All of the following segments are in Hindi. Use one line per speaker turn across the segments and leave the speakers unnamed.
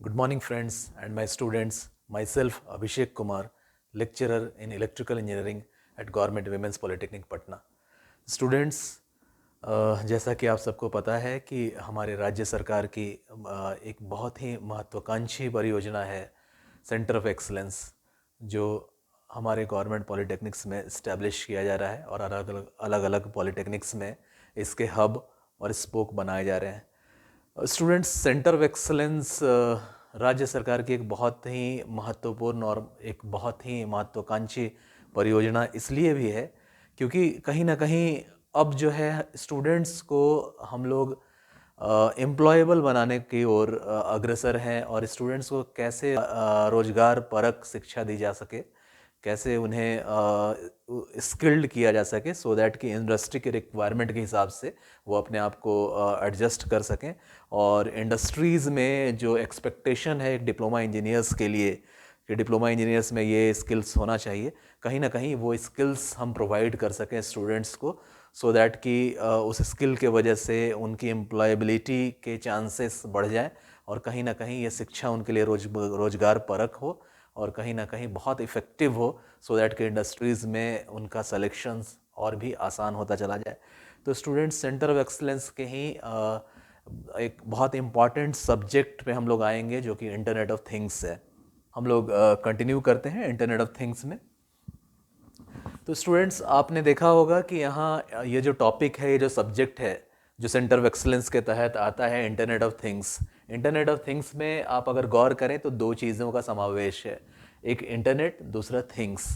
Good morning, friends and my students. Myself, Abhishek Kumar, lecturer in electrical engineering at Government Women's Polytechnic, Patna. Students, जैसा कि आप सबको पता है कि हमारे राज्य सरकार की एक बहुत ही महत्वाकांक्षी परियोजना है सेंटर ऑफ एक्सलेंस, जो हमारे गवर्नमेंट पॉलिटेक्निक्स में इस्टेब्लिश किया जा रहा है और अलग अलग पॉलिटेक्निक्स में इसके हब और स्पोक बनाए जा रहे हैं. स्टूडेंट्स, सेंटर ऑफ एक्सलेंस राज्य सरकार की एक बहुत ही महत्वपूर्ण और एक बहुत ही महत्वाकांक्षी परियोजना इसलिए भी है क्योंकि कहीं ना कहीं अब जो है स्टूडेंट्स को हम लोग एम्प्लॉयबल बनाने की ओर अग्रसर हैं और स्टूडेंट्स को कैसे रोजगार परक शिक्षा दी जा सके, कैसे उन्हें स्किल्ड किया जा सके सो दैट कि इंडस्ट्री के रिक्वायरमेंट के हिसाब से वो अपने आप को एडजस्ट कर सकें. और इंडस्ट्रीज़ में जो एक्सपेक्टेशन है एक डिप्लोमा इंजीनियर्स के लिए कि डिप्लोमा इंजीनियर्स में ये स्किल्स होना चाहिए, कहीं ना कहीं वो स्किल्स हम प्रोवाइड कर सकें स्टूडेंट्स को सो दैट कि उस स्किल के वजह से उनकी एम्प्लॉयबिलिटी के चांसेस बढ़ जाएं और कहीं ना कहीं ये शिक्षा उनके लिए रोजगार परक हो और कहीं ना कहीं बहुत इफ़ेक्टिव हो सो दैट कि इंडस्ट्रीज़ में उनका सिलेक्शंस और भी आसान होता चला जाए. तो स्टूडेंट्स, सेंटर ऑफ एक्सलेंस के ही एक बहुत इम्पॉर्टेंट सब्जेक्ट पे हम लोग आएंगे जो कि इंटरनेट ऑफ थिंग्स है. हम लोग कंटिन्यू करते हैं इंटरनेट ऑफ थिंग्स में. तो स्टूडेंट्स, आपने देखा होगा कि यहाँ ये जो टॉपिक है, ये जो सब्जेक्ट है जो सेंटर ऑफ एक्सलेंस के तहत आता है, internet of things. Internet of things में आप अगर गौर करें तो दो चीज़ों का समावेश है, एक इंटरनेट, दूसरा थिंग्स.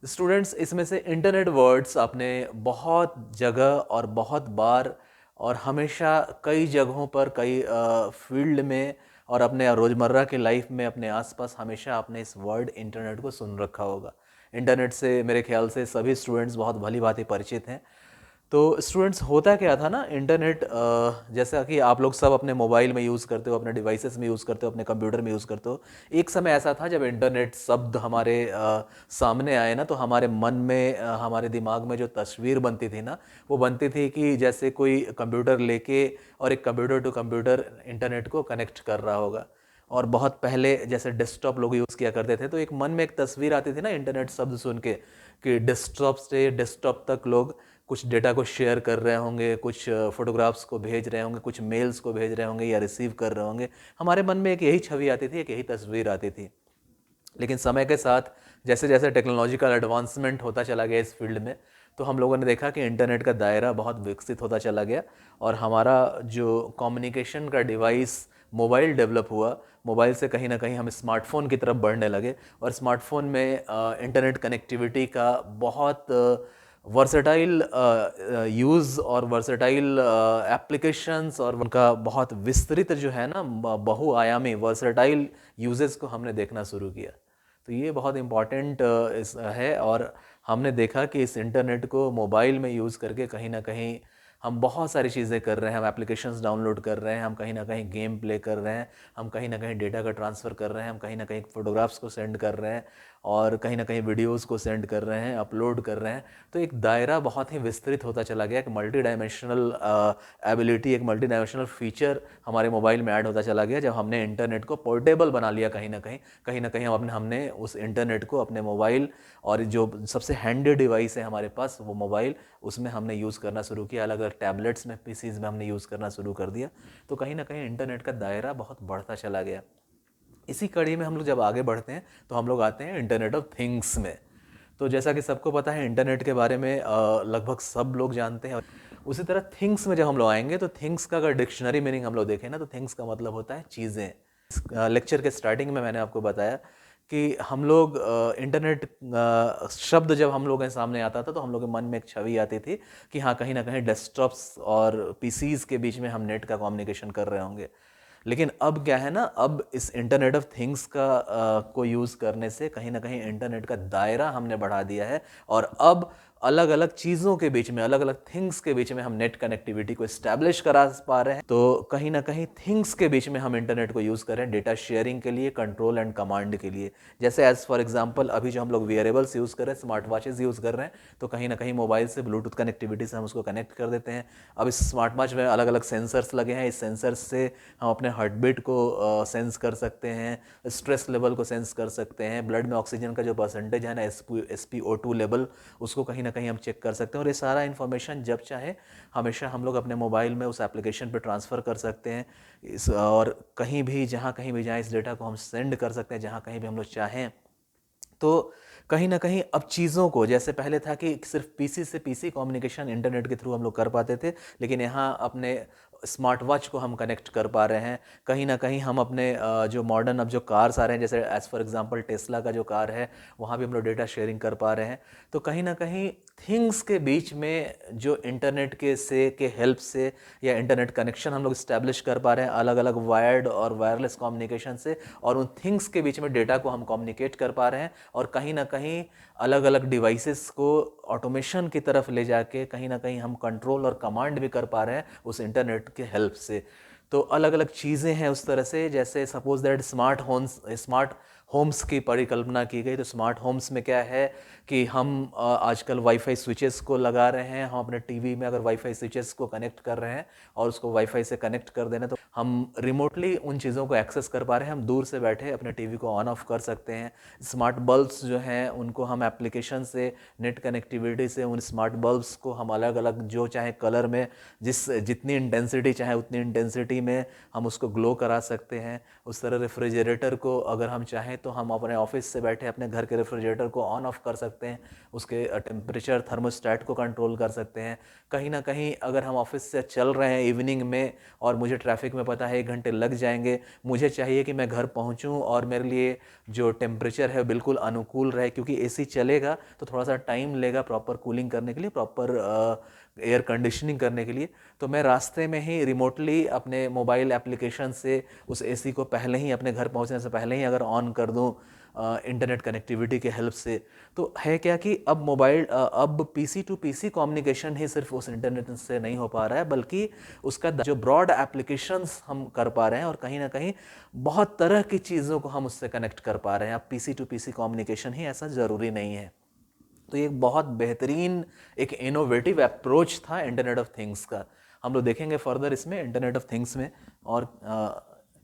स्टूडेंट्स, इसमें से इंटरनेट वर्ड्स आपने बहुत जगह और बहुत बार और हमेशा कई जगहों पर कई फील्ड में और अपने रोज़मर्रा के लाइफ में अपने आसपास हमेशा आपने इस वर्ड इंटरनेट को सुन रखा होगा. इंटरनेट से मेरे ख्याल से सभी स्टूडेंट्स बहुत भली भांति परिचित हैं. तो स्टूडेंट्स, होता क्या था ना, इंटरनेट जैसा कि आप लोग सब अपने मोबाइल में यूज़ करते हो, अपने डिवाइसेस में यूज़ करते हो, अपने कंप्यूटर में यूज़ करते हो. एक समय ऐसा था जब इंटरनेट शब्द हमारे सामने आए ना, तो हमारे मन में हमारे दिमाग में जो तस्वीर बनती थी ना, वो बनती थी कि जैसे कोई कंप्यूटर लेके और एक कंप्यूटर टू कंप्यूटर इंटरनेट को कनेक्ट कर रहा होगा. और बहुत पहले जैसे डेस्कटॉप लोग यूज़ किया करते थे, तो एक मन में एक तस्वीर आती थी ना इंटरनेट शब्द सुन के कि डेस्कटॉप से डेस्कटॉप तक लोग कुछ डेटा को शेयर कर रहे होंगे, कुछ फोटोग्राफ्स को भेज रहे होंगे, कुछ मेल्स को भेज रहे होंगे या रिसीव कर रहे होंगे. हमारे मन में एक यही छवि आती थी, एक यही तस्वीर आती थी. लेकिन समय के साथ जैसे जैसे टेक्नोलॉजिकल एडवांसमेंट होता चला गया इस फील्ड में, तो हम लोगों ने देखा कि इंटरनेट का दायरा बहुत विकसित होता चला गया और हमारा जो कम्युनिकेशन का डिवाइस मोबाइल डेवलप हुआ, मोबाइल से कहीं ना कहीं हम स्मार्टफोन की तरफ बढ़ने लगे और स्मार्टफोन में इंटरनेट कनेक्टिविटी का बहुत वर्सेटाइल यूज़ और वर्सेटाइल एप्लीकेशंस और उनका बहुत विस्तृत जो है ना बहुआयामी वर्सेटाइल यूजेस को हमने देखना शुरू किया. तो ये बहुत इम्पॉर्टेंट है और हमने देखा कि इस इंटरनेट को मोबाइल में यूज़ करके कहीं ना कहीं हम बहुत सारी चीज़ें कर रहे हैं. हम एप्लीकेशंस डाउनलोड कर रहे हैं, हम कहीं ना कहीं गेम प्ले कर रहे हैं, हम कहीं ना कहीं डेटा का ट्रांसफ़र कर रहे हैं, हम कहीं ना कहीं फोटोग्राफ्स को सेंड कर रहे हैं और कहीं ना कहीं वीडियोज़ को सेंड कर रहे हैं, अपलोड कर रहे हैं. तो एक दायरा बहुत ही विस्तृत होता चला गया, एक मल्टी डायमेंशनल एबिलिटी, एक मल्टी डायमेंशनल फीचर हमारे मोबाइल में ऐड होता चला गया जब हमने इंटरनेट को पोर्टेबल बना लिया. कहीं ना कहीं हमने उस इंटरनेट को अपने मोबाइल और जो सबसे हैंडी डिवाइस है हमारे पास वो मोबाइल, उसमें हमने यूज़ करना शुरू किया. अलग अलग टैबलेट्स में, पीसीज में हमने यूज़ करना शुरू कर दिया. तो कहीं ना कहीं इंटरनेट का दायरा बहुत बढ़ता चला गया. इसी कड़ी में हम लोग जब आगे बढ़ते हैं तो हम लोग आते हैं इंटरनेट ऑफ थिंग्स में. तो जैसा कि सबको पता है इंटरनेट के बारे में लगभग सब लोग जानते हैं. उसी तरह थिंग्स में जब हम लोग आएंगे तो थिंग्स का अगर डिक्शनरी मीनिंग हम लोग देखें ना, तो थिंग्स का मतलब होता है चीज़ें. लेक्चर के स्टार्टिंग में मैंने आपको बताया कि हम लोग इंटरनेट शब्द जब हम लोगों के सामने आता था तो हम लोग के मन में एक छवि आती थी कि हाँ, कहीं ना कहीं डेस्कटॉप्स और पीसीज के बीच में हम नेट का कम्युनिकेशन कर रहे होंगे. लेकिन अब क्या है ना, अब इस इंटरनेट ऑफ थिंग्स का को यूज़ करने से कहीं ना कहीं इंटरनेट का दायरा हमने बढ़ा दिया है और अब अलग अलग चीज़ों के बीच में, अलग अलग थिंग्स के बीच में हम नेट कनेक्टिविटी को इस्टेब्लिश करा पा रहे हैं। तो कहीं ना कहीं थिंग्स के बीच में हम इंटरनेट को यूज़ कर रहे हैं डेटा शेयरिंग के लिए, कंट्रोल एंड कमांड के लिए। जैसे एज फॉर एग्जांपल अभी जो हम लोग वेयरेबल्स यूज़ कर रहे हैं, स्मार्ट वॉचेस यूज़ कर रहे हैं, तो कहीं ना कहीं मोबाइल से ब्लूटूथ कनेक्टिविटी से हम उसको कनेक्ट कर देते हैं। अब इस स्मार्ट वॉच में अलग अलग सेंसर्स लगे हैं, इस सेंसर्स से हम अपने हार्ट बीट को सेंस कर सकते हैं, स्ट्रेस लेवल को सेंस कर सकते हैं, ब्लड में ऑक्सीजन का जो परसेंटेज है ना, SpO2 लेवल, उसको कहीं ना कहीं हम चेक कर सकते हैं। और ये सारा इन्फॉर्मेशन जब चाहे हमेशा हम लोग अपने मोबाइल में उस एप्लीकेशन पे ट्रांसफ़र कर सकते हैं और कहीं भी कहीं भी जाएँ इस डेटा को हम सेंड कर सकते हैं जहाँ कहीं भी हम लोग चाहें। तो कहीं ना कहीं अब चीज़ों को, जैसे पहले था कि सिर्फ पीसी से पीसी कम्युनिकेशन इंटरनेट के थ्रू हम लोग कर पाते थे, लेकिन यहाँ अपने स्मार्ट वॉच को हम कनेक्ट कर पा रहे हैं। कहीं ना कहीं हम अपने जो मॉडर्न अब जो कार्स आ रहे हैं, जैसे एज फॉर एग्जांपल टेस्ला का जो कार है, वहाँ भी हम लोग डेटा शेयरिंग कर पा रहे हैं। तो कहीं ना कहीं थिंग्स के बीच में जो इंटरनेट के हेल्प से या इंटरनेट कनेक्शन हम लोग इस्टेब्लिश कर पा रहे हैं अलग अलग वायर्ड और वायरलेस कम्युनिकेशन से, और उन थिंग्स के बीच में डेटा को हम कम्युनिकेट कर पा रहे हैं, और कहीं ना कहीं अलग अलग डिवाइसेस को ऑटोमेशन की तरफ ले जाके कहीं ना कहीं हम कंट्रोल और कमांड भी कर पा रहे हैं उस इंटरनेट के हेल्प से। तो अलग अलग चीज़ें हैं उस तरह से, जैसे सपोज दैट स्मार्ट होम्स की परिकल्पना की गई। तो स्मार्ट होम्स में क्या है कि हम आजकल वाईफाई स्विचेस को लगा रहे हैं, हम अपने टीवी में अगर वाईफाई स्विचेस को कनेक्ट कर रहे हैं और उसको वाईफाई से कनेक्ट कर देना, तो हम रिमोटली उन चीज़ों को एक्सेस कर पा रहे हैं। हम दूर से बैठे अपने टीवी को ऑन ऑफ कर सकते हैं। स्मार्ट बल्ब्स जो हैं उनको हम एप्लीकेशन से, नेट कनेक्टिविटी से उन स्मार्ट बल्ब्स को हम अलग अलग जो चाहे कलर में, जितनी इंटेंसिटी चाहे उतनी इंटेंसिटी में हम उसको ग्लो करा सकते हैं। उस तरह रेफ्रिजरेटर को अगर हम चाहें तो हम अपने ऑफिस से बैठे अपने घर के रेफ्रिजरेटर को ऑन ऑफ कर सकते हैं, उसके टेम्परेचर थर्मोस्टेट को कंट्रोल कर सकते हैं। कहीं ना कहीं अगर हम ऑफिस से चल रहे हैं इवनिंग में और मुझे ट्रैफिक में पता है 1 घंटे लग जाएंगे, मुझे चाहिए कि मैं घर पहुंचूं और मेरे लिए जो टेम्परेचर है बिल्कुल अनुकूल रहे, क्योंकि एसी चलेगा तो थोड़ा सा टाइम लेगा प्रॉपर कूलिंग करने के लिए, प्रॉपर एयर कंडीशनिंग करने के लिए। तो मैं रास्ते में ही रिमोटली अपने मोबाइल एप्लीकेशन से उस एसी को पहले ही, अपने घर पहुंचने से पहले ही अगर ऑन कर दूं इंटरनेट कनेक्टिविटी के हेल्प से, तो है क्या कि अब पीसी टू पीसी कम्युनिकेशन ही सिर्फ उस इंटरनेट से नहीं हो पा रहा है, बल्कि उसका जो ब्रॉड एप्लीकेशंस हम कर पा रहे हैं और कहीं ना कहीं बहुत तरह की चीज़ों को हम उससे कनेक्ट कर पा रहे हैं। अब पीसी टू पीसी कम्युनिकेशन ही ऐसा ज़रूरी नहीं है। तो ये एक बहुत बेहतरीन, एक इनोवेटिव अप्रोच था इंटरनेट ऑफ थिंग्स का। हम लोग देखेंगे फर्दर इसमें इंटरनेट ऑफ थिंग्स में और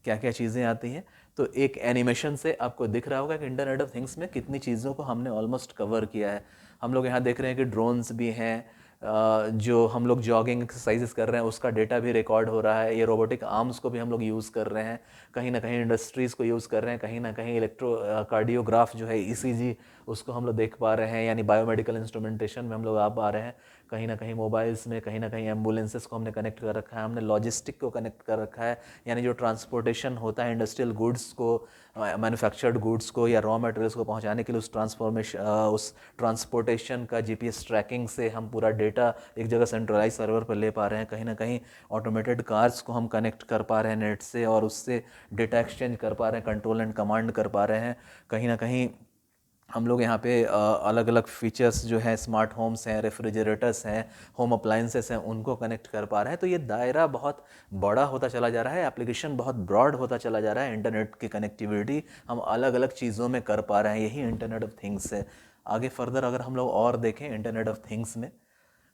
क्या क्या चीज़ें आती हैं। तो एक एनिमेशन से आपको दिख रहा होगा कि इंटरनेट ऑफ थिंग्स में कितनी चीज़ों को हमने ऑलमोस्ट कवर किया है। हम लोग यहाँ देख रहे हैं कि ड्रोन्स भी हैं, जो हम लोग जॉगिंग एक्सरसाइजेस कर रहे हैं उसका डेटा भी रिकॉर्ड हो रहा है। ये रोबोटिक आर्म्स को भी हम लोग यूज़ कर रहे हैं, कहीं ना कहीं इंडस्ट्रीज़ को यूज़ कर रहे हैं, कहीं ना कहीं इलेक्ट्रो कार्डियोग्राफ जो है ECG उसको हम लोग देख पा रहे हैं, यानी बायोमेडिकल इंस्ट्रूमेंटेशन में हम लोग आ पा रहे हैं। कहीं ना कहीं मोबाइल्स में, कहीं ना कहीं एम्बुलेंसेस को हमने कनेक्ट कर रखा है, हमने लॉजिस्टिक को कनेक्ट कर रखा है, यानी जो ट्रांसपोर्टेशन होता है इंडस्ट्रियल गुड्स को, मैन्युफैक्चर्ड गुड्स को या रॉ मटेरियल्स को पहुंचाने के लिए उस ट्रांसपोर्टेशन का GPS ट्रैकिंग से हम पूरा डेटा एक जगह सेंट्रलाइज सर्वर पर ले पा रहे हैं। कहीं ना कहीं ऑटोमेटेड कार्स को हम कनेक्ट कर पा रहे हैं नेट से और उससे डेटा एक्सचेंज कर पा रहे हैं, कंट्रोल एंड कमांड कर पा रहे हैं। कहीं ना कहीं हम लोग यहाँ पे अलग अलग फीचर्स जो है, स्मार्ट होम्स हैं, रेफ्रिजरेटर्स हैं, होम अप्लायंसेस हैं, उनको कनेक्ट कर पा रहे हैं। तो ये दायरा बहुत बड़ा होता चला जा रहा है, एप्लीकेशन बहुत ब्रॉड होता चला जा रहा है। इंटरनेट की कनेक्टिविटी हम अलग अलग चीज़ों में कर पा रहे हैं, यही इंटरनेट ऑफ थिंग्स है। आगे फर्दर अगर हम लोग और देखें इंटरनेट ऑफ थिंग्स में,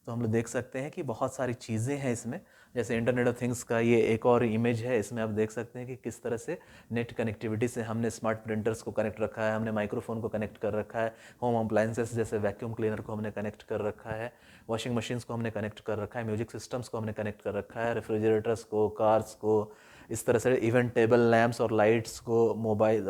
तो हम लोग देख सकते हैं कि बहुत सारी चीज़ें हैं इसमें। जैसे इंटरनेट ऑफ थिंग्स का ये एक और इमेज है, इसमें आप देख सकते हैं कि किस तरह से नेट कनेक्टिविटी से हमने स्मार्ट प्रिंटर्स को कनेक्ट रखा है, हमने माइक्रोफोन को कनेक्ट कर रखा है, होम अप्लायंसेस जैसे वैक्यूम क्लीनर को हमने कनेक्ट कर रखा है, वॉशिंग मशीन्स को हमने कनेक्ट कर रखा है, म्यूजिक सिस्टम्स को हमने कनेक्ट कर रखा है, रेफ्रिजरेटर्स को, कार्स को, इस तरह से इवन टेबल लैम्प्स और लाइट्स को, मोबाइल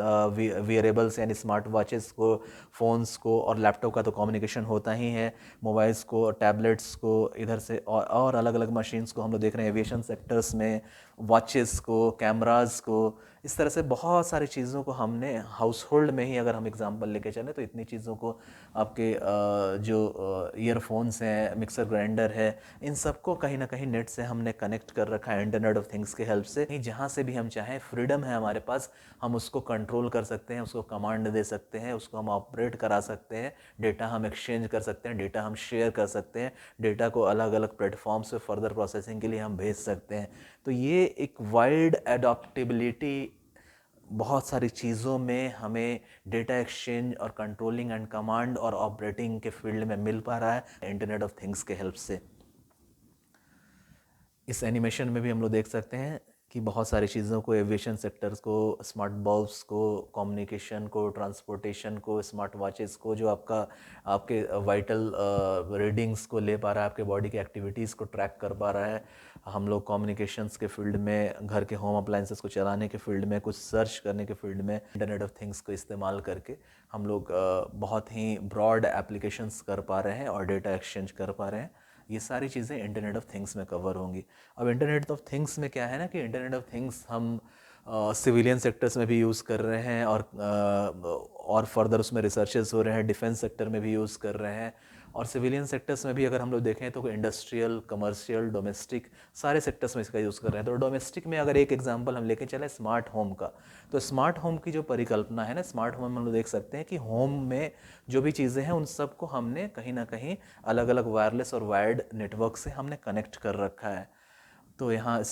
वियरेबल्स यानी स्मार्ट वॉचेस को, फ़ोन्स को, और लैपटॉप का तो कम्युनिकेशन होता ही है, मोबाइल्स को, टैबलेट्स को, इधर से और अलग अलग मशीन्स को हम लोग देख रहे हैं एविएशन सेक्टर्स में, वॉचेस को, कैमरास को, इस तरह से बहुत सारी चीज़ों को हमने हाउस होल्ड में ही अगर हम एग्जांपल लेके चलें तो इतनी चीज़ों को आपके जो ईयरफोन्स हैं, मिक्सर ग्राइंडर है, इन सबको कहीं ना कहीं नेट से हमने कनेक्ट कर रखा है इंटरनेट ऑफ थिंग्स के हेल्प से। जहाँ से भी हम चाहें, फ्रीडम है हमारे पास, हम उसको कंट्रोल कर सकते हैं, उसको कमांड दे सकते हैं, उसको हम ऑपरेट करा सकते हैं, डेटा हम एक्सचेंज कर सकते हैं, डेटा हम शेयर कर सकते हैं, डेटा को अलग अलग प्लेटफॉर्म्स पे फर्दर प्रोसेसिंग के लिए हम भेज सकते हैं। तो ये एक वाइड एडॉप्टेबिलिटी बहुत सारी चीज़ों में हमें डेटा एक्सचेंज और कंट्रोलिंग एंड कमांड और ऑपरेटिंग के फील्ड में मिल पा रहा है इंटरनेट ऑफ थिंग्स के हेल्प से। इस एनिमेशन में भी हम लोग देख सकते हैं कि बहुत सारी चीज़ों को, एविएशन सेक्टर्स को, स्मार्ट बल्ब्स को, कम्युनिकेशन को, ट्रांसपोर्टेशन को, स्मार्ट वॉचेस को, जो आपके वाइटल रीडिंग्स को ले पा रहा है, आपके बॉडी की एक्टिविटीज़ को ट्रैक कर पा रहा है। हम लोग कम्युनिकेशंस के फील्ड में, घर के होम अप्लाइंसेस को चलाने के फील्ड में, कुछ सर्च करने के फील्ड में इंटरनेट ऑफ थिंग्स को इस्तेमाल करके हम लोग बहुत ही ब्रॉड एप्लीकेशंस कर पा रहे हैं और डेटा एक्सचेंज कर पा रहे हैं। ये सारी चीज़ें इंटरनेट ऑफ थिंग्स में कवर होंगी। अब इंटरनेट ऑफ थिंग्स में क्या है ना कि इंटरनेट ऑफ थिंग्स हम सिविलियन सेक्टर्स में भी यूज़ कर रहे हैं और फर्दर उसमें रिसर्चेस हो रहे हैं, डिफेंस सेक्टर में भी यूज़ कर रहे हैं, और सिविलियन सेक्टर्स में भी अगर हम लोग देखें तो इंडस्ट्रियल, कमर्शियल, डोमेस्टिक, सारे सेक्टर्स में इसका यूज़ कर रहे हैं। तो डोमेस्टिक में अगर एक एग्जांपल हम लेके चले स्मार्ट होम का, तो स्मार्ट होम की जो परिकल्पना है ना, स्मार्ट होम में हम लोग देख सकते हैं कि होम में जो भी चीज़ें हैं उन सबको हमने कहीं ना कहीं अलग अलग वायरलेस और वायर्ड नेटवर्क से हमने कनेक्ट कर रखा है। तो यहाँ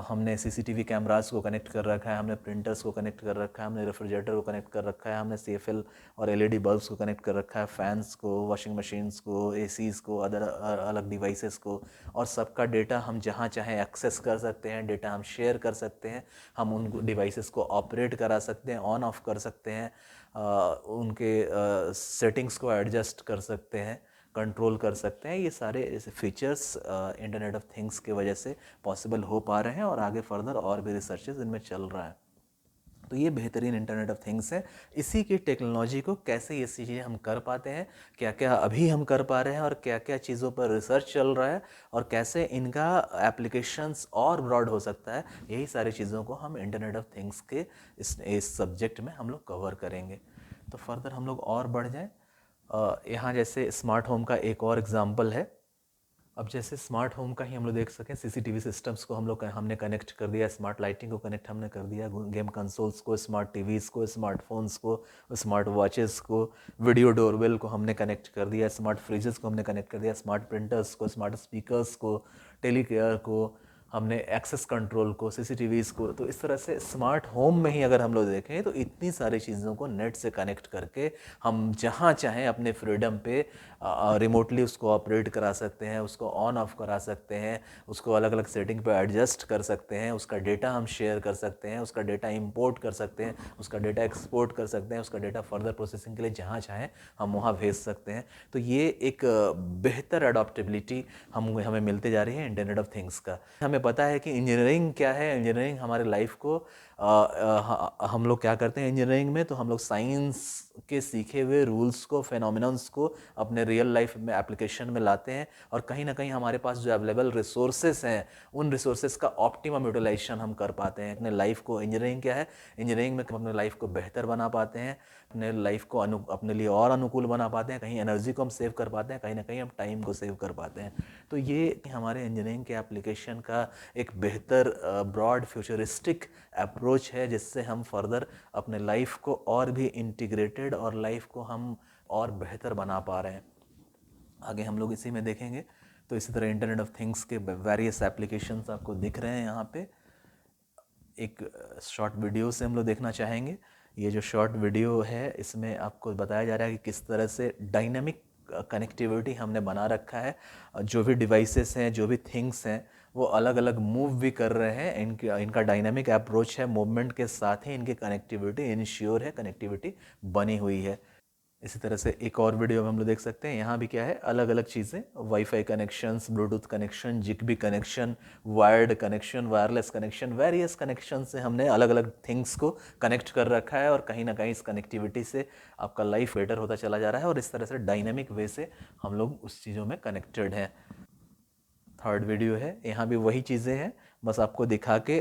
हमने सीसीटीवी कैमरास को कनेक्ट कर रखा है, हमने प्रिंटर्स को कनेक्ट कर रखा है, हमने रेफ्रिजरेटर को कनेक्ट कर रखा है, हमने सीएफएल और एलईडी बल्ब्स को कनेक्ट कर रखा है, फैंस को, वॉशिंग मशीन्स को, एसीज़ को, अदर अलग डिवाइसेस को, और सबका डेटा हम जहाँ चाहें एक्सेस कर सकते हैं, डेटा हम शेयर कर सकते हैं, हम उन डिवाइसेस को ऑपरेट करा सकते हैं, ऑन ऑफ कर सकते हैं, उनके सेटिंग्स को एडजस्ट कर सकते हैं, कंट्रोल कर सकते हैं। ये सारे ऐसे फीचर्स इंटरनेट ऑफ थिंग्स की वजह से पॉसिबल हो पा रहे हैं और आगे फर्दर और भी रिसर्चेस इनमें चल रहा है। तो ये बेहतरीन इंटरनेट ऑफ थिंग्स है। इसी की टेक्नोलॉजी को कैसे ये चीज़ें हम कर पाते हैं, क्या क्या अभी हम कर पा रहे हैं और क्या क्या चीज़ों पर रिसर्च चल रहा है और कैसे इनका एप्लीकेशंस और ब्रॉड हो सकता है, यही सारी चीज़ों को हम इंटरनेट ऑफ थिंग्स के इस सब्जेक्ट में हम लोग कवर करेंगे। तो फर्दर हम लोग और बढ़ जाएँ। यहाँ जैसे स्मार्ट होम का एक और एग्जांपल है। अब जैसे स्मार्ट होम का ही हम लोग देख सकें, सीसीटीवी सिस्टम्स को हमने कनेक्ट कर दिया, स्मार्ट लाइटिंग को कनेक्ट हमने कर दिया, गेम कंसोल्स को, स्मार्ट टीवीज़ को, स्मार्टफोन्स को, स्मार्ट वॉचेस को, वीडियो डोरबेल को हमने कनेक्ट कर दिया, स्मार्ट फ्रिजेस को हमने कनेक्ट कर दिया, स्मार्ट प्रिंटर्स को, स्मार्ट स्पीकर्स को, टेलीकेयर को, हमने एक्सेस कंट्रोल को, सीसीटीवीज़ को। तो इस तरह से स्मार्ट होम में ही अगर हम लोग देखें तो इतनी सारी चीज़ों को नेट से कनेक्ट करके हम जहाँ चाहें अपने फ्रीडम पे रिमोटली उसको ऑपरेट करा सकते हैं, उसको ऑन ऑफ करा सकते हैं, उसको अलग अलग सेटिंग पे एडजस्ट कर सकते हैं, उसका डेटा हम शेयर कर सकते हैं, उसका डेटा इंपोर्ट कर सकते हैं, उसका डेटा एक्सपोर्ट कर सकते हैं, उसका डेटा फर्दर प्रोसेसिंग के लिए जहाँ चाहें हम वहाँ भेज सकते हैं। तो ये एक बेहतर अडॉप्टेबिलिटी हमें मिलते जा रही है इंटरनेट ऑफ थिंग्स का। हमें पता है कि इंजीनियरिंग क्या है, इंजीनियरिंग हमारे लाइफ को हम लोग क्या करते हैं इंजीनियरिंग में, तो हम लोग साइंस के सीखे हुए रूल्स को, फेनोमिनन्स को अपने रियल लाइफ में एप्लीकेशन में लाते हैं, और कहीं ना कहीं हमारे पास जो अवेलेबल रिसोर्सेस हैं उन रिसोर्सेस का ऑप्टिमम यूटिलाइजेशन हम कर पाते हैं अपने लाइफ को। इंजीनियरिंग क्या है, इंजीनियरिंग में हम अपने लाइफ को बेहतर बना पाते हैं, अपने लाइफ को अपने लिए और अनुकूल बना पाते हैं, कहीं एनर्जी को हम सेव कर पाते हैं, कहीं ना कहीं हम टाइम को सेव कर पाते हैं। तो ये हमारे इंजीनियरिंग के एप्लीकेशन का एक बेहतर ब्रॉड फ्यूचरिस्टिक अप्रोच है, जिससे हम फर्दर अपने लाइफ को और भी इंटीग्रेटेड और लाइफ को हम और बेहतर बना पा रहे हैं। आगे हम लोग इसी में देखेंगे। तो इसी तरह इंटरनेट ऑफ थिंग्स के वेरियस एप्लीकेशंस आपको दिख रहे हैं यहाँ पे। एक शॉर्ट वीडियो से हम लोग देखना चाहेंगे। ये जो शॉर्ट वीडियो है इसमें आपको बताया जा रहा है कि किस तरह से डायनामिक कनेक्टिविटी हमने बना रखा है। जो भी डिवाइसेस हैं, जो भी थिंग्स हैं, वो अलग अलग मूव भी कर रहे हैं। इनका डायनामिक अप्रोच है, मूवमेंट के साथ ही इनकी कनेक्टिविटी इंश्योर है, कनेक्टिविटी बनी हुई है। इसी तरह से एक और वीडियो में हम लोग देख सकते हैं, यहाँ भी क्या है, अलग अलग चीज़ें, wifi connections, Bluetooth connection, Zigbee connection, wired connection, wireless connection, various connection से हमने अलग अलग थिंग्स को कनेक्ट कर रखा है, और कहीं ना कहीं इस कनेक्टिविटी से आपका लाइफ बेटर होता चला जा रहा है, और इस तरह से डायनेमिक वे से हम लोग उस चीज़ों में कनेक्टेड हैं। थर्ड वीडियो है, यहाँ भी वही चीज़ें हैं, बस आपको दिखा के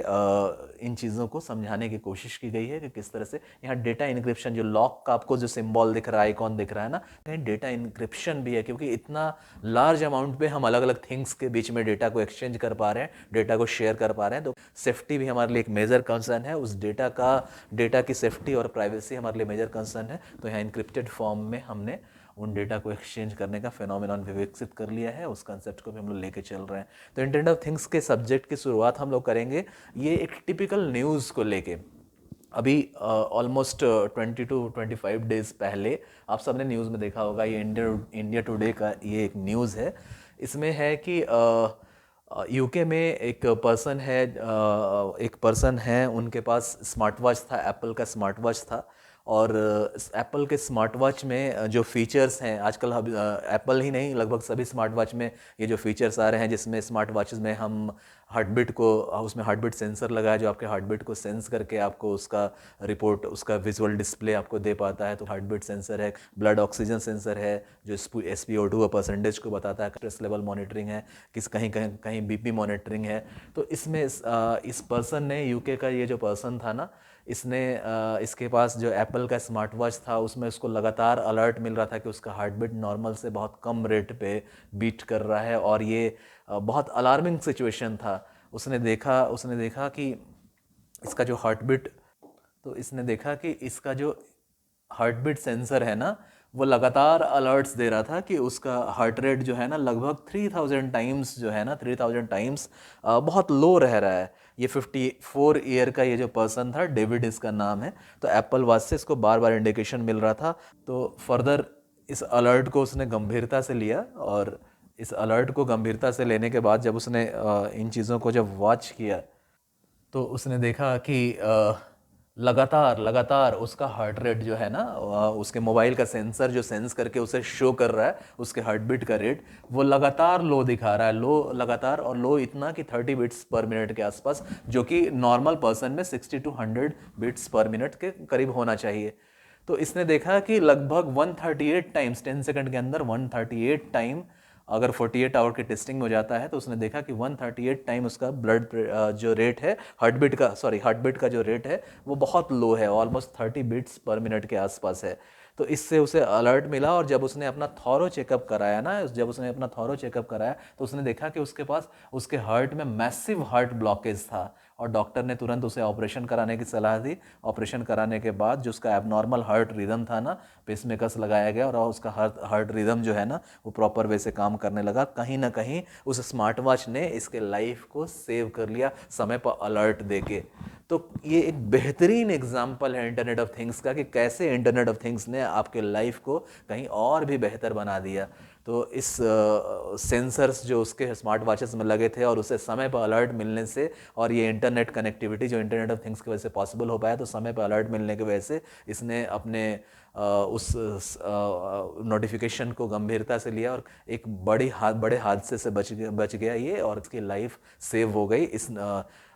इन चीज़ों को समझाने की कोशिश की गई है कि किस तरह से यहाँ डेटा इनक्रिप्शन, जो लॉक का आपको जो सिंबल दिख रहा है, आइकॉन दिख रहा है ना, कहीं डेटा इनक्रिप्शन भी है, क्योंकि इतना लार्ज अमाउंट पे हम अलग अलग थिंग्स के बीच में डेटा को एक्सचेंज कर पा रहे हैं, डेटा को शेयर कर पा रहे हैं। तो सेफ्टी भी हमारे लिए एक मेजर कंसर्न है, उस डेटा की सेफ्टी और प्राइवेसी हमारे लिए मेजर कंसर्न है। तो यहाँ इनक्रिप्टेड फॉर्म में हमने उन डेटा को एक्सचेंज करने का फिनोमेनॉन विकसित कर लिया है, उस कंसेप्ट को भी हम लोग लेके चल रहे हैं। तो इंटरनेट ऑफ थिंग्स के सब्जेक्ट की शुरुआत हम लोग करेंगे ये एक टिपिकल न्यूज़ को लेके। अभी ऑलमोस्ट 20 to 25 डेज पहले आप सबने न्यूज़ में देखा होगा, ये इंडिया टुडे का ये एक न्यूज़ है। इसमें है कि यूके में एक पर्सन है, उनके पास स्मार्ट वॉच था, एप्पल का स्मार्ट वॉच था। और एप्पल के स्मार्ट वॉच में जो फीचर्स हैं आजकल, एप्पल ही नहीं लगभग सभी स्मार्ट वॉच में ये जो फीचर्स आ रहे हैं, जिसमें स्मार्ट वॉचेस में हम हार्ट बीट उसमें हार्ट बीट सेंसर लगा है, जो आपके हार्ट बीट को सेंस करके आपको उसका रिपोर्ट, उसका विजुअल डिस्प्ले आपको दे पाता है। तो हार्ट बीट सेंसर है, ब्लड ऑक्सीजन सेंसर है जो SpO2 परसेंटेज को बताता है, स्ट्रेस लेवल मॉनिटरिंग है, कहीं बीपी मॉनिटरिंग है। तो इसमें इस पर्सन ने, यूके का ये जो पर्सन था ना, इसके पास जो एप्पल का स्मार्ट वॉच था उसमें उसको लगातार अलर्ट मिल रहा था कि उसका हार्ट बीट नॉर्मल से बहुत कम रेट पे बीट कर रहा है, और ये बहुत अलार्मिंग सिचुएशन था। उसने देखा कि इसका जो हार्ट बीट, तो इसने देखा कि इसका जो हार्ट बीट सेंसर है ना, वो लगातार अलर्ट्स दे रहा था कि उसका हार्ट रेट जो है ना लगभग 3000 टाइम्स जो है ना 3000 टाइम्स बहुत लो रह रहा है। ये 54 ईयर का ये जो पर्सन था, डेविड इसका नाम है। तो एप्पल वॉच से इसको बार बार इंडिकेशन मिल रहा था। तो फर्दर इस अलर्ट को उसने गंभीरता से लिया, और इस अलर्ट को गंभीरता से लेने के बाद जब उसने इन चीज़ों को जब वॉच किया, तो उसने देखा कि लगातार उसका हार्ट रेट जो है ना, उसके मोबाइल का सेंसर जो सेंस करके उसे शो कर रहा है उसके हार्ट बीट का रेट, वो लगातार लो दिखा रहा है, लगातार और लो इतना कि 30 बीट्स पर मिनट के आसपास, जो कि नॉर्मल पर्सन में 60 to 100 बीट्स पर मिनट के करीब होना चाहिए। तो इसने देखा कि लगभग 138 टाइम्स 10 सेकंड के अंदर 138 टाइम अगर 48 आवर की टेस्टिंग में हो जाता है, तो उसने देखा कि 138 टाइम उसका ब्लड जो रेट है, हार्ट बीट का जो रेट है वो बहुत लो है, ऑलमोस्ट 30 बीट्स पर मिनट के आसपास है। तो इससे उसे अलर्ट मिला, और जब उसने अपना थॉरो चेकअप कराया तो उसने देखा कि उसके हार्ट में मैसिव हार्ट ब्लॉकेज था, और डॉक्टर ने तुरंत उसे ऑपरेशन कराने की सलाह दी। ऑपरेशन कराने के बाद जो उसका एबनॉर्मल हार्ट रिदम था ना, पेसमेकर्स लगाया गया, और उसका हार्ट रिदम जो है ना वो प्रॉपर वे से काम करने लगा। कहीं ना कहीं उस स्मार्ट वॉच ने इसके लाइफ को सेव कर लिया, समय पर अलर्ट देके। तो ये एक बेहतरीन एग्जाम्पल है इंटरनेट ऑफ थिंग्स का, कि कैसे इंटरनेट ऑफ थिंग्स ने आपके लाइफ को कहीं और भी बेहतर बना दिया। तो इस सेंसर्स जो उसके स्मार्ट वॉचेस में लगे थे, और उसे समय पर अलर्ट मिलने से, और ये इंटरनेट कनेक्टिविटी जो इंटरनेट ऑफ थिंग्स की वजह से पॉसिबल हो पाया, तो समय पर अलर्ट मिलने की वजह से इसने अपने उस नोटिफिकेशन को गंभीरता से लिया, और एक बड़े हादसे से बच गया ये, और इसकी लाइफ सेव हो गई इस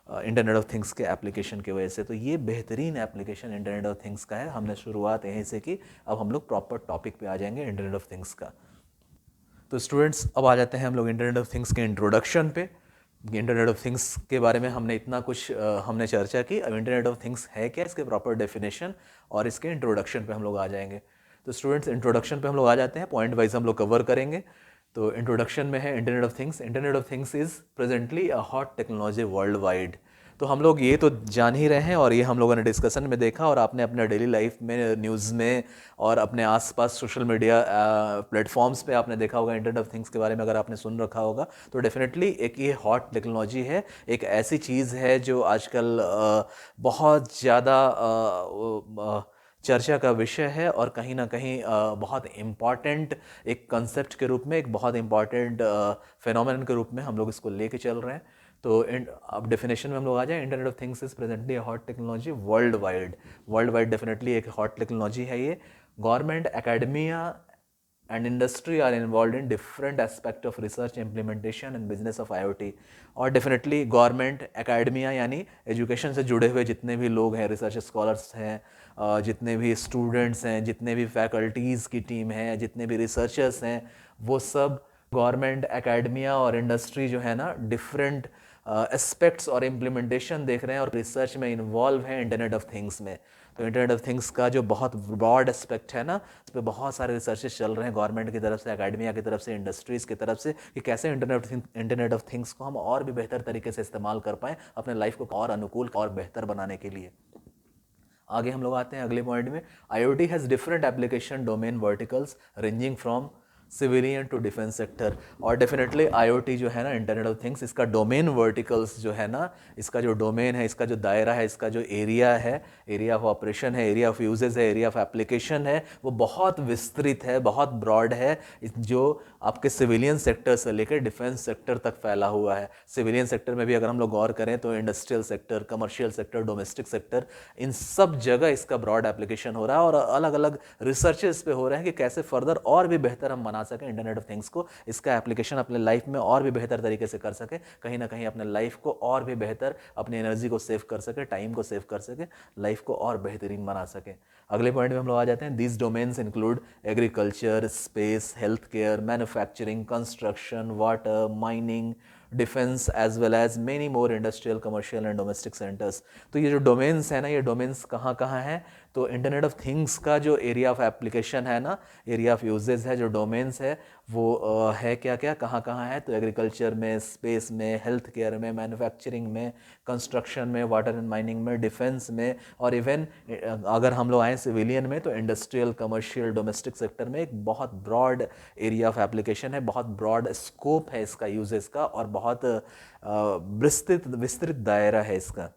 इंटरनेट ऑफ थिंग्स के एप्लीकेशन की वजह से। तो ये बेहतरीन एप्लीकेशन इंटरनेट ऑफ थिंग्स का है। हमने शुरुआत यहीं से की, अब हम लोग प्रॉपर टॉपिक पे आ जाएंगे इंटरनेट ऑफ थिंग्स का। तो स्टूडेंट्स, अब आ जाते हैं हम लोग इंटरनेट ऑफ थिंग्स के इंट्रोडक्शन पे। इंटरनेट ऑफ थिंग्स के बारे में हमने इतना कुछ हमने चर्चा की। अब इंटरनेट ऑफ थिंग्स है क्या, इसके प्रॉपर डेफिनेशन और इसके इंट्रोडक्शन पे हम लोग आ जाएंगे। तो स्टूडेंट्स, इंट्रोडक्शन पे हम लोग आ जाते हैं, पॉइंट वाइज हम लोग कवर करेंगे। तो इंट्रोडक्शन में है internet of things. Internet of things is presently a hot technology world wide. तो हम लोग ये तो जान ही रहे हैं, और ये हम लोगों ने डिस्कशन में देखा, और आपने अपने डेली लाइफ में, न्यूज़ में, और अपने आसपास सोशल मीडिया प्लेटफॉर्म्स पे आपने देखा होगा इंटरनेट ऑफ थिंग्स के बारे में। अगर आपने सुन रखा होगा तो डेफिनेटली एक ये हॉट टेक्नोलॉजी है, एक ऐसी चीज़ है जो आजकल बहुत ज़्यादा चर्चा का विषय है, और कहीं ना कहीं बहुत इम्पॉर्टेंट एक कंसेप्ट के रूप में, एक बहुत इम्पॉर्टेंट फिनोमेनन के रूप में हम लोग इसको लेके चल रहे हैं। तो अब डेफिनेशन में हम लोग आ जाए। Internet of things is presently a hot technology world wide definitely एक हॉट टेक्नोलॉजी है ये। Government, academia and industry are involved in different aspect of research, implementation and business of IoT। और डेफिनेटली गवर्नमेंट, एकेडमिया यानी एजुकेशन से जुड़े हुए जितने भी लोग हैं, रिसर्च स्कॉलर्स हैं, जितने भी स्टूडेंट्स हैं, जितने भी फैकल्टीज़ की टीम है, जितने भी रिसर्चर्स हैं, वो सब गवर्नमेंट, एकेडमिया और इंडस्ट्री जो है ना, डिफरेंट एस्पेक्ट्स और इम्प्लीमेंटेशन देख रहे हैं और रिसर्च में इन्वॉल्व हैं इंटरनेट ऑफ थिंग्स में। तो इंटरनेट ऑफ थिंग्स का जो बहुत ब्रॉड एस्पेक्ट है ना, इस पर बहुत सारे रिसर्चेस चल रहे हैं गवर्नमेंट की तरफ से, एकेडमिया की तरफ से, इंडस्ट्रीज़ की तरफ से, कि कैसे इंटरनेट ऑफ थिंग्स को हम और भी बेहतर तरीके से इस्तेमाल कर पाएँ अपने लाइफ को और अनुकूल और बेहतर बनाने के लिए। आगे हम लोग आते हैं अगले पॉइंट में। IoT has different application domain verticals ranging from civilian to defence sector. और डेफिनेटली IoT जो है ना, इंटरनेट ऑफ थिंग्स, इसका डोमेन वर्टिकल्स जो है ना, इसका जो डोमेन है, इसका जो दायरा है, इसका जो एरिया है, एरिया ऑफ ऑपरेशन है, एरिया ऑफ यूजेस है, एरिया ऑफ एप्लीकेशन है, वो बहुत विस्तृत है, बहुत ब्रॉड है, जो आपके सिविलियन सेक्टर से लेकर डिफेंस सेक्टर तक फैला हुआ है। सिविलियन सेक्टर में भी अगर हम लोग गौर करें तो industrial sector, commercial sector, domestic sector, इन सब जगह इसका ब्रॉड एप्लीकेशन हो रहा है और अलग अलग रिसर्चेस पे हो रहे हैं कि कैसे फर्दर और भी बेहतर हम बना सकें इंटरनेट ऑफ थिंग्स को, इसका एप्लीकेशन अपने लाइफ में और भी बेहतर तरीके से कर सके, कहीं ना कहीं अपने लाइफ को और भी बेहतर, अपनी एनर्जी को सेव कर सके, टाइम को सेव कर सके, लाइफ को और बेहतरीन बना सके। अगले पॉइंट में हम लोग आ जाते हैं। These domains include agriculture, space, health care, manufacturing, construction, water, mining, defence as well as many more industrial, commercial and domestic centres. तो ये जो डोमेन्स है ना, ये डोमेन्स कहाँ कहाँ हैं? तो इंटरनेट ऑफ थिंग्स का जो एरिया ऑफ एप्लीकेशन है ना, एरिया ऑफ यूजेज है, जो डोमेन्स है वो है क्या क्या, कहाँ कहाँ है? तो एग्रीकल्चर में, स्पेस में, हेल्थ केयर में, मैन्युफैक्चरिंग में, कंस्ट्रक्शन में, वाटर एंड माइनिंग में, डिफेंस में, और इवन अगर हम लोग आए सिविलियन में तो इंडस्ट्रियल, कमर्शियल, डोमेस्टिक सेक्टर में एक बहुत ब्रॉड एरिया ऑफ एप्लीकेशन है, बहुत ब्रॉड स्कोप है इसका यूजेस का, और बहुत विस्तृत दायरा है इसका।